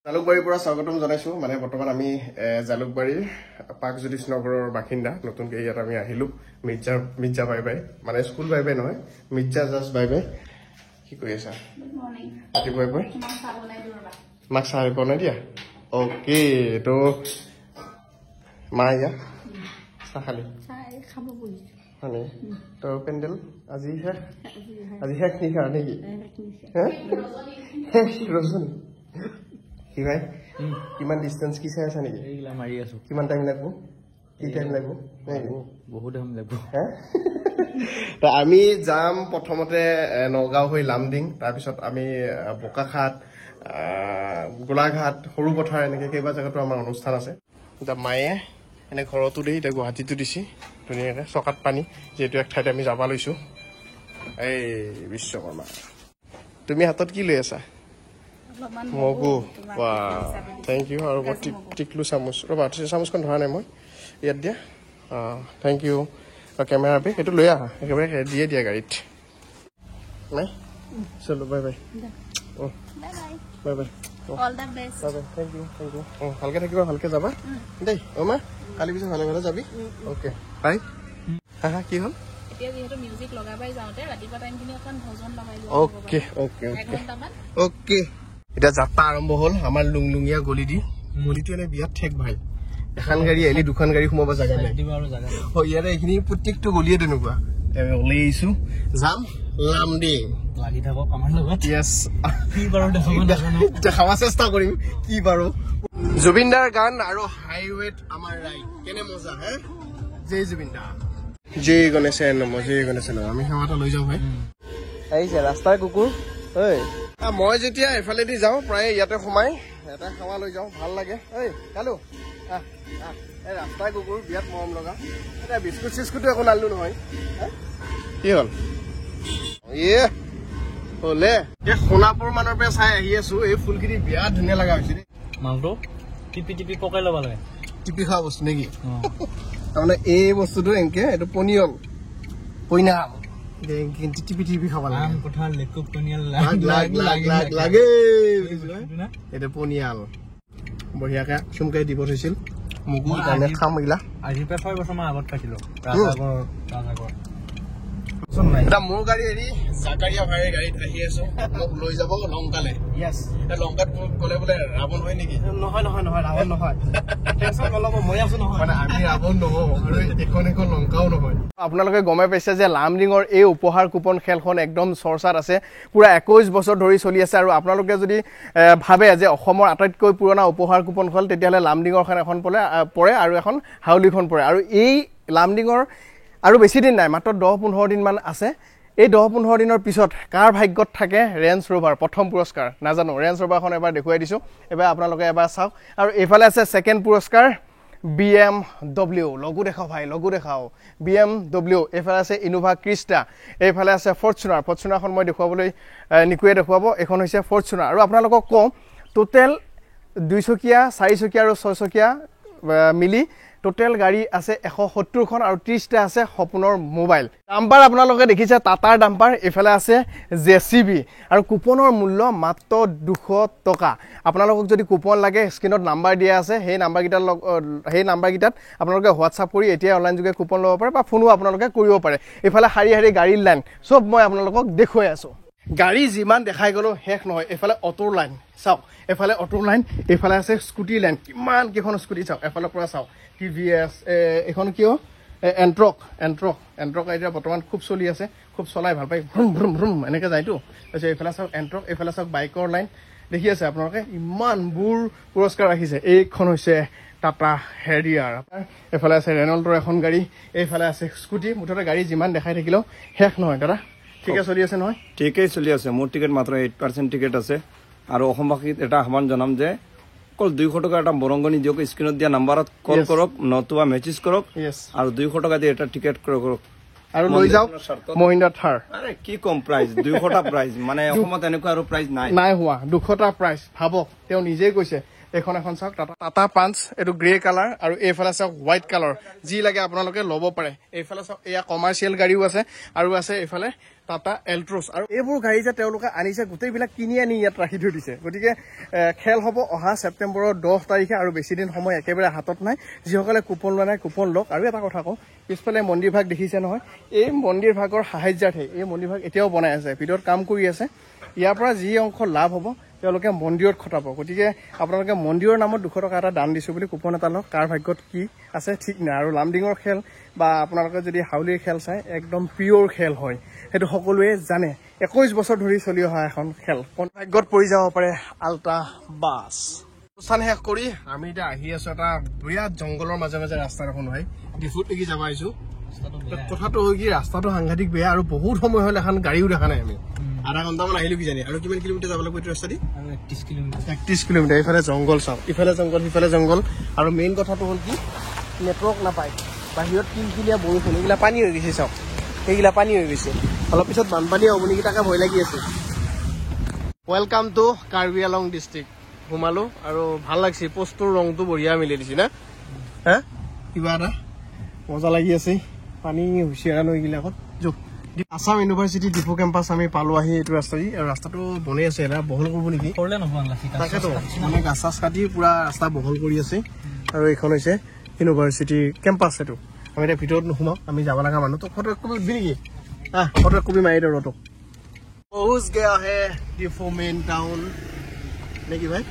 জালুকবাৰীৰ পৰা স্বাগতম জনাইছো মানে বৰ্তমান আমি জালুকবাৰীৰ পাকজ্যোতিষ নগৰৰ বাসিন্দা নতুনকৈ ইয়াত আমি আহিলো মিৰ্জা বাই বাই মানে স্কুল বাই বাই নহয় মিৰ্জা জাষ্ট বাই বাই কি কৰি আছা গুড মৰ্নিং ৰাতিপুৱাই পুৱাই মাক চাহ বনাই দিয়া অ'কে তো মা ইয়া চাহ খালি খাব বহিছো মানে তো পেণ্ডেল আজি শেষ নিশা নেকি ৰজনী কি ভাই কিমান ডিস্টেন্স কি চাই আছা নেকি এইগিলা মাৰি আছো কিমান টাইম লাগব কি টাইম লাগব বহুত টাইম লাগব তো আমি যাম প্ৰথমতে নগাঁও হৈ লামডিং তাৰপিছত আমি বোকাখাট গোলাঘাট সৰু পথাৰ এনেকৈ কেইবা জেগাতো আমাৰ অনুষ্ঠান আছে এতিয়া মায়ে এনে ঘৰতো দেই এতিয়া গুৱাহাটীতো দিছে ধুনীয়াকৈ চকাত পানী যিহেতু এক ঠাইত আমি যাব লৈছোঁ এই বিশ্বকৰ্মা তুমি হাতত কি লৈ আছা মগু বা থেংক ইউ আৰু টিকলু চামুচ ৰ'বা চামুচখন ধৰা নাই মই ইয়াত দিয়া থেংক ইউ কেমেৰা বেগ সেইটো লৈ আহা একেবাৰে দিয়ে দিয়া গাড়ীত নাই চলো bye bye bye bye thank U ভালকে থাকিবা ভালকে যাবা দেই মা কালি পিছত ভালে ভালে যাবি অ'কে বাই হা কি হ'ল অ'কে এতিয়া যাত্ৰা আৰম্ভ হ'ল আমাৰ লুংলুঙীয়া গলি দি গলিটো এনে বিৰাট ঠেক ভাই এখন গাড়ী আহিলে দুখন গাড়ী সোমাব জাগা নাই ইয়াতে এইখিনি প্ৰত্যেকটো গলিয়ে তেনেকুৱা ওলাই আহিছো যাম লামডিং লাগি থাকক আমাৰ লগত য়েছ কি বাৰু দেখাব চেষ্টা কৰিম কি বাৰু জুবিনদাৰ গান আৰু হাইৱেত আমাৰ ৰাইড কেনে মজা হে জয় জুবিনদা জয় গণেশে নম জয় গণেশে নম আমি সেৱা এটা লৈ যাওঁ ভাই আহিছে ৰাস্তাৰ কুকুৰ ঐ মই যেতিয়া এফালেদি যাওঁ প্ৰায় ইয়াতে সোমাই এটা সেৱা লৈ যাওঁ ভাল লাগে ঐ কালু এই ৰাস্তাৰ কুকুৰ বিৰাট মৰম লগা এতিয়া বিস্কুট চিস্কুটো একো নানিলো নহয় কি হ'ল হলে এই সোণাপুৰ মানৰ পৰা চাই আহি আছো এই ফুলখিনি বিৰাট ধুনীয়া লগা হৈছে দেই মালটো টিপি টিপি পকাই ল'ব লাগে টিপি খোৱা বস্তু নেকি তাৰমানে এই বস্তুটো এনেকে এইটো পনিয়ল পইনা টিপি টিপি খাব লাগে পথাৰ লেকুপ পনিয়াল লাগে এইটো পনিয়াল বঢ়িয়াকে চুমকাই দিব থৈছিল মগু কাৰণে খাম এইগিলা আজিৰ পৰা 6 বছৰমান আগত খাইছিলো এটা মোৰ গাড়ী হেৰি জাকাৰিয়া ভাইৰ গাড়ীত আহি আছো মোক লৈ যাব লংকালে লংকাত মোক গলে বোলে ৰাৱণ হয় নেকি নহয় ৰাৱণ নহয় টেনচন নল'ব মই আছো নহয় মানে আমি ৰাৱণ নহওঁ আৰু এখন লংকাও নহয় আপোনালোকে গমে পাইছে যে লামডিঙৰ এই উপহাৰ কুপন খেলখন একদম চৰ্চাত আছে পুৰা 21 বছৰ ধৰি চলি আছে আৰু আপোনালোকে যদি ভাবে যে অসমৰ আটাইতকৈ পুৰণা উপহাৰ কুপন খেল তেতিয়াহ'লে লামডিঙৰ এখন পৰে আৰু এখন হাউলিখন পৰে আৰু এই লামডিঙৰ আৰু বেছি দিন নাই মাত্ৰ 10-15 দিনমান আছে এই 10-15 দিনৰ পিছত কাৰ ভাগ্যত থাকে ৰেঞ্জ ৰ'ভাৰ প্ৰথম পুৰস্কাৰ নাজানো ৰেঞ্জ ৰ'ভাৰখন এবাৰ দেখুৱাই দিছোঁ এবাৰ আপোনালোকে এবাৰ চাওক আৰু এইফালে আছে ছেকেণ্ড পুৰস্কাৰ BMW লগু দেখাও ভাই লগু দেখাও BMW এইফালে আছে ইনোভা ক্ৰিষ্টা এইফালে আছে ফৰ্চুনাৰখন মই দেখুৱাবলৈ নিকুৱে দেখুৱাব এখন হৈছে ফৰ্চুনাৰ আৰু আপোনালোকক কওঁ টোটেল 2 চকীয়া 4 চকীয়া আৰু 6 চকীয়া মিলি টোটেল গাড়ী আছে 170খন আৰু 30টা আছে সপোনৰ মোবাইল ডাম্পাৰ আপোনালোকে দেখিছে টাটাৰ ডাম্পাৰ এইফালে আছে জেচিবি আৰু কুপনৰ মূল্য মাত্ৰ 200 টকা আপোনালোকক যদি কুপন লাগে স্ক্ৰীনত নাম্বাৰ দিয়া আছে সেই নাম্বাৰকেইটাত আপোনালোকে হোৱাটছআপ কৰি এতিয়া অনলাইন যোগে কুপন ল'ব পাৰে বা ফোনো আপোনালোকে কৰিব পাৰে এইফালে শাৰী গাড়ীৰ লাইন চব মই আপোনালোকক দেখুৱাই আছোঁ গাড়ী যিমান দেখাই গ'লো শেষ নহয় এইফালে অটোৰ লাইন চাওক এইফালে অটোৰ লাইন এইফালে আছে স্কুটিৰ লাইন কিমান কেইখন স্কুটি চাওক এফালৰ পৰা চাওক TVS এখন কিয় এণ্ট্ৰক এতিয়া বৰ্তমান খুব চলি আছে খুব চলাই ভাল পায় ভ্ৰুম এনেকৈ যায়তো তাৰপিছত এইফালে চাওক এণ্ট্ৰক এইফালে চাওক বাইকৰ লাইন দেখি আছে আপোনালোকে ইমানবোৰ পুৰস্কাৰ ৰাখিছে এইখন হৈছে টাটা হেৰিয়াৰ এইফালে আছে ৰেনল্টৰ এখন গাড়ী এইফালে আছে স্কুটি মুঠতে গাড়ী যিমান দেখাই থাকিলেও শেষ নহয় দাদা ঠিকে চলি আছে নহয় ঠিকেই চলি আছে মোৰ টিকেট মাত্ৰ 8% টিকেট আছে আৰু অসমবাসীক এটা আহ্বান জনাম যে অকল 200 টকা এটা বৰংগনি দিয়ক স্ক্ৰীনত দিয়া নাম্বাৰত কল কৰক নতুবা মেছেজ কৰক আৰু 200 টকা দি এটা টিকেট কৰক আৰু লৈ যাওক মহিন্দ্ৰা থাৰ আৰে কি কম প্ৰাইজ 200টা প্ৰাইজ মানে অসমত এনেকুৱা আৰু প্ৰাইজ নাই হোৱা 200টা প্ৰাইজ ভাবক তেওঁ নিজেই কৈছে এখন চাওক টাটা পাঞ্চ এইটো গ্ৰে কালাৰ আৰু এইফালে চাওক হোৱাইট কালাৰ যি লাগে আপোনালোকে ল'ব পাৰে এইফালে চাওক এয়া কমাৰ্চিয়েল গাড়ীও আছে আৰু আছে এইফালে টাটা এল্ট্ৰছ আৰু এইবোৰ গাড়ী যে তেওঁলোকে আনিছে গোটেইবিলাক কিনি আনি ইয়াত ৰাখি থৈ দিছে গতিকে খেল হ'ব অহা ছেপ্টেম্বৰৰ 10 তাৰিখে আৰু বেছি দিন সময় একেবাৰে হাতত নাই যিসকলে কুপন লোৱা নাই কুপন লওক আৰু এটা কথা কওঁ পিছফালে মন্দিৰ ভাগ দেখিছে নহয় এই মন্দিৰ ভাগৰ সাহায্যাৰ্থে এই মন্দিৰ ভাগ এতিয়াও বনাই আছে ভিতৰত কাম কৰি আছে ইয়াৰ পৰা যি অংশ লাভ হ'ব তেওঁলোকে মন্দিৰত খটাব গতিকে আপোনালোকে মন্দিৰৰ নামত 200 টকা এটা দান দিছো বুলি কুপন এটা লওক কাৰ ভাগ্যত কি আছে ঠিক নাই আৰু লামডিঙৰ খেল বা আপোনালোকে যদি হাউলিৰ খেল চাই একদম পিয়ৰ খেল হয় সেইটো সকলোৱে জানে 21 বছৰ ধৰি চলি অহা এখন খেল ভাগ্যত পৰি যাব পাৰে আল্টা বাছ অনুষ্ঠান শেষ কৰি আমি এতিয়া আহি আছো এটা বিৰাট জংঘলৰ মাজে মাজে ৰাস্তা এখন হয় ডিফুত লাগি যাব আহিছো কথাটো হয় কি ৰাস্তাটো সাংঘাতিক বেয়া আৰু বহুত সময় হ'ল এখন গাড়ীও দেখা নাই আমি আধা ঘণ্টামান আহিলো কি জানি আৰু কিমান কিলোমিটাৰ যাব লাগিব এইটো ৰাস্তা দি 31 কিলোমিটাৰ এইফালে জংঘল চাওক ইফালে জংঘল সিফালে জংঘল আৰু মেইন কথাটো হ'ল কি নেটৱৰ্ক নাপায় বাহিৰত কিনকিনীয়া বৰষুণ এইগিলা পানী হৈ গৈছে চাওক এইগিলা পানী হৈ গৈছে অলপ পিছত বানপানী হ'ব নেকি তাকে ভয় লাগি আছে welcome to Karbi Along district সোমালো আৰু ভাল লাগিছে পোষ্টৰ ৰংটো বঢ়িয়া মিলাই দিছে না হা কিবা এটা মজা লাগি আছে পানী হৈছে আৰু এইগিলাকত যোগ আসাম ইউনিভাৰ্চিটি ডিপু কেম্পাছ আমি পালো আহি এইটো ৰাস্তা দি আৰু ৰাস্তাটো বনাই আছে এটা বহল কৰিব নেকি কৰিলে নহয় তাকেতো মানে গাছ চাছ কাটি পুৰা ৰাস্তা বহল কৰি আছে আৰু এইখন হৈছে ইউনিভাৰ্চিটি কেম্পাছ এইটো আমি এতিয়া ভিতৰত নোসোমাওঁ আমি যাব লগা মানুহ তো ফটো একপি উঠবি নেকি ফটো একপি মাৰি দিওঁ ৰটো পহুঁচ গয়া হে ডিফু মেইন টাউন নেকি ভাই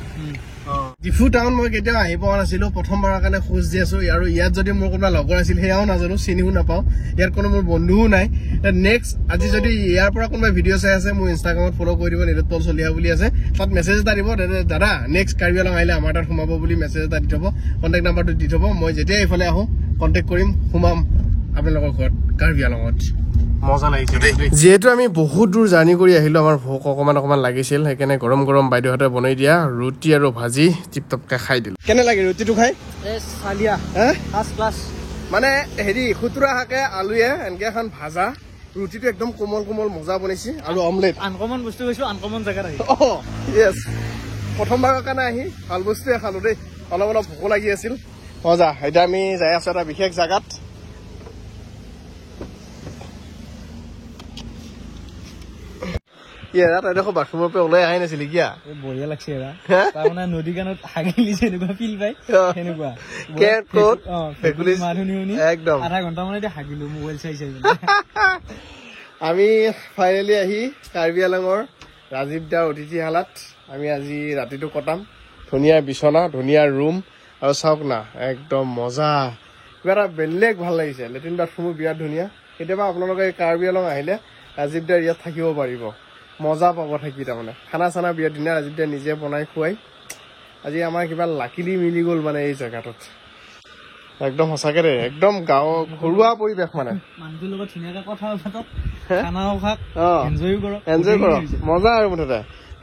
ডিফু টাউন মই কেতিয়াও আহি পোৱা নাছিলো প্ৰথমবাৰৰ কাৰণে খোজ দি আছো আৰু ইয়াত যদি মোৰ কোনোবা লগৰ আছিল সেয়াও নাজানো চিনিও নাপাওঁ ইয়াত কোনো মোৰ বন্ধুও নাই নেক্সট আজি যদি ইয়াৰ পৰা কোনোবা ভিডিঅ' চাই আছে মোৰ ইনষ্টাগ্ৰামত ফ'ল' কৰি দিব নিৰুৎপল চলিহা বুলি আছে তাত মেছেজ এটা দিব দাদা নেক্সট কাৰ্বি আলং আহিলে আমাৰ তাত সোমাব বুলি মেছেজ এটা দি থ'ব কণ্টেক্ট নাম্বাৰটো দি থ'ব মই যেতিয়া এইফালে আহোঁ কণ্টেক্ট কৰিম সোমাম আপোনালোকৰ ঘৰত কাৰ্বি আলঙত মজা লাগিছে যিহেতু আমি বহুত দূৰ জাৰ্ণি কৰি আহিলো আমাৰ ভোক অকমান লাগিছিল সেইকাৰণে গৰম গৰম বাইদেউহঁতে বনাই দিয়া ৰুটি আৰু ভাজি টিপটপকে খাই দিলো কেনে লাগে ৰুটিটো খাই মানে হেৰি খুতুৰা শাকে আলুৱে এনেকে এখন ভাজা ৰুটিটো একদম কোমল কোমল মজা বনাইছে আৰু অমলেট আনকমন বস্তু কৈছো আনকমন জেগাত আহি য়েছ প্ৰথমবাৰৰ কাৰণে আহি ভাল বস্তুৱে খালো দেই অলপ অলপ ভোক লাগি আছিল মজা এতিয়া আমি যাই আছো এটা বিশেষ জেগাত দেখো বাথৰুমৰ পৰা ওলাই আহি নাছিলি কিয়া বঢ়িয়া লাগছে তাৰমানে নদী কাণত হাগিলিছে এনেকুৱা ফিল পাই সেনেকুৱা একদম আধা ঘণ্টা মানে এতিয়া হাগিলো মোবাইল চাই চাই আমি ফাইনেলি আহি কাৰ্বি আলঙৰ ৰাজীৱ দাৰ অতিথিশালাত আমি আজি ৰাতিটো কটাম ধুনীয়া বিচনা ধুনীয়া ৰুম আৰু চাওক না একদম মজা কিবা এটা বেলেগ ভাল লাগিছে লেট্ৰিন বাথৰুমো বিৰাট ধুনীয়া কেতিয়াবা আপোনালোকে কাৰ্বি আলং আহিলে ৰাজীৱ দাৰ ইয়াত থাকিব পাৰিব মজা পাব থাকি তাৰমানে খানা চানা বিয়াৰ দিনা ৰাজীৱ দাই নিজে বনাই খুৱাই আজি আমাৰ কিবা লাকিলি মিলি গ'ল মানে এই জেগাটোত একদম সঁচাকে দে একদম গাঁও ঘৰুৱা পৰিৱেশ মানে মানুহটোৰ লগত ধুনীয়াকে কথা পাতক খানাও খাক এনজয়ো কৰক মজা আৰু মুঠতে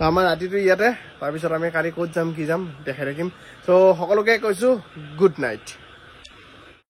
আমাৰ ৰাতিটো ইয়াতে তাৰপিছত আমি কালি ক'ত যাম কি যাম দেখাই থাকিম চ' সকলোকে কৈছো গুড নাইট